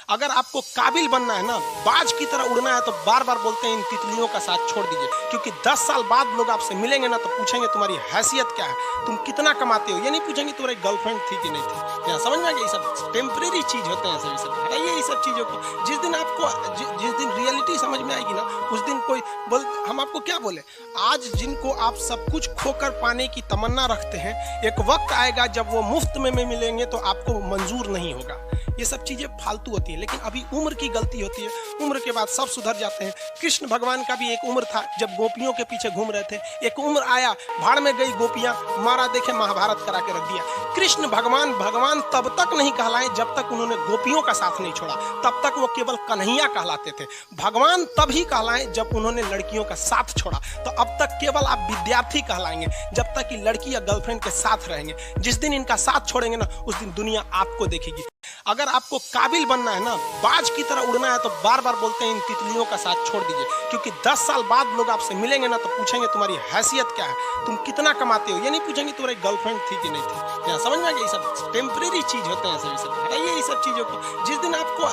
अगर आपको काबिल बनना है ना, बाज की तरह उड़ना है, तो बार बार बोलते हैं इन तितलियों का साथ छोड़ दीजिए, क्योंकि 10 साल बाद लोग आपसे मिलेंगे ना तो पूछेंगे तुम्हारी हैसियत क्या है, तुम कितना कमाते हो। ये नहीं पूछेंगे तुम्हारी गर्लफ्रेंड थी कि नहीं थी। यहाँ समझ में आ गया, ये सब टेम्परेरी चीज होते हैं। सभी सब हटाइए ये सब चीजों को। जिस दिन आपको जिस दिन रियलिटी समझ में आएगी ना, उस दिन कोई बोल, हम आपको क्या बोले, आज जिनको आप सब कुछ खोकर पाने की तमन्ना रखते हैं, एक वक्त आएगा जब वो मुफ्त में मिलेंगे तो आपको मंजूर नहीं होगा। ये सब चीजें फालतू होती है, लेकिन अभी उम्र की गलती होती है। उम्र के बाद सब सुधर जाते हैं। कृष्ण भगवान का भी एक उम्र था जब गोपियों के पीछे घूम रहे थे। एक उम्र आया, भाड़ में गई गोपियां, मारा देखे महाभारत करा के रख दिया। कृष्ण भगवान भगवान तब तक नहीं कहलाए जब तक उन्होंने गोपियों का साथ नहीं छोड़ा, तब तक वो केवल कन्हैया कहलाते थे। भगवान तभी कहलाए जब उन्होंने लड़कियों का साथ छोड़ा। तो अब तक केवल आप विद्यार्थी कहलाएंगे जब तक कि लड़की या गर्लफ्रेंड के साथ रहेंगे। जिस दिन इनका साथ छोड़ेंगे ना, उस दिन दुनिया आपको देखेगी। अगर आपको काबिल बनना है ना, बाज की तरह उड़ना है, तो बार बार बोलते हैं इन तितलियों का साथ छोड़ दीजिए, क्योंकि 10 साल बाद लोग आपसे मिलेंगे ना तो पूछेंगे तुम्हारी हैसियत क्या है, तुम कितना कमाते हो। ये नहीं पूछेंगे तुम्हारी गर्लफ्रेंड थी कि नहीं थी। यहाँ समझ में आ गया, ये सब टेम्परेरी चीज होते हैं। सभी सब हटाइए ये सब चीजों को। जिस दिन आपको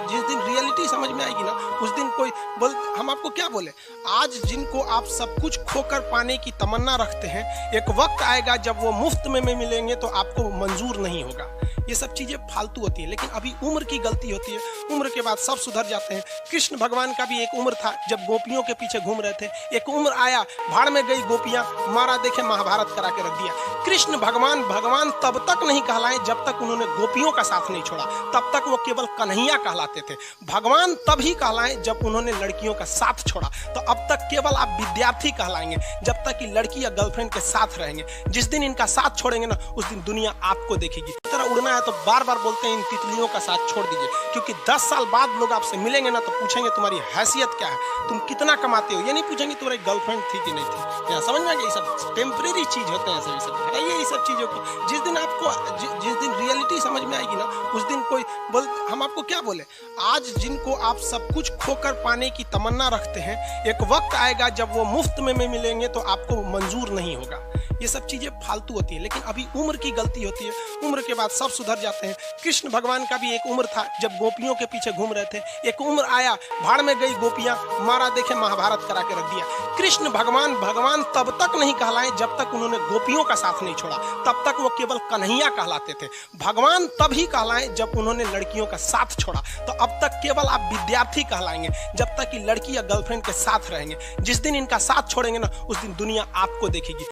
जिस दिन रियलिटी समझ में आएगी ना, उस दिन कोई बोल, हम आपको क्या बोले, आज जिनको आप सब कुछ खोकर पाने की तमन्ना रखते हैं, एक वक्त आएगा जब वो मुफ्त में मिलेंगे तो आपको मंजूर नहीं होगा। ये सब चीजें फालतू होती है, लेकिन अभी उम्र की गलती होती है। उम्र के बाद सब सुधर जाते हैं। कृष्ण भगवान का भी एक उम्र था जब गोपियों के पीछे घूम रहे थे। एक उम्र आया, भाड़ में गई गोपियां, मारा देखे महाभारत करा के रख दिया। कृष्ण भगवान भगवान तब तक नहीं कहलाए जब तक उन्होंने गोपियों का साथ नहीं छोड़ा, तब तक वो केवल कन्हैया कहलाते थे। भगवान तभी कहलाए जब उन्होंने लड़कियों का साथ छोड़ा। तो अब तक केवल आप विद्यार्थी कहलाएंगे जब तक कि लड़की या गर्लफ्रेंड के साथ रहेंगे। जिस दिन इनका साथ छोड़ेंगे ना, उस दिन दुनिया आपको देखेगी। तरह उड़ना है तो बार बार बोलते हैं इन तितलियों का साथ छोड़ दीजिए, क्योंकि 10 साल बाद लोग आपसे मिलेंगे ना तो पूछेंगे तुम्हारी हैसियत क्या है, तुम कितना कमाते हो। ये नहीं पूछेंगे तुम्हारी गर्लफ्रेंड थी कि नहीं थी। यहाँ समझ में आ गया, ये सब टेम्परेरी चीज होते हैं। सभी सब हटाइए ये सब चीजों को। जिस दिन आपको जिस दिन रियलिटी समझ में आएगी ना, उस दिन कोई बोल, हम आपको क्या बोले, आज जिनको आप सब कुछ खोकर पाने की तमन्ना रखते हैं, एक वक्त आएगा जब वो मुफ्त में मिलेंगे तो आपको मंजूर नहीं होगा। ये सब चीजें फालतू होती है, लेकिन अभी उम्र की गलती होती है। उम्र के बाद सब सुधर जाते हैं। कृष्ण भगवान का भी एक उम्र था जब गोपियों के पीछे घूम रहे थे। एक उम्र आया, भाड़ में गई गोपियां, मारा देखे महाभारत करा के रख दिया। कृष्ण भगवान भगवान तब तक नहीं कहलाए जब तक उन्होंने गोपियों का साथ नहीं छोड़ा, तब तक वो केवल कन्हैया कहलाते थे। भगवान तभी कहलाए जब उन्होंने लड़कियों का साथ छोड़ा। तो अब तक केवल आप विद्यार्थी कहलाएंगे जब तक कि लड़की या गर्लफ्रेंड के साथ रहेंगे। जिस दिन इनका साथ छोड़ेंगे ना, उस दिन दुनिया आपको देखेगी।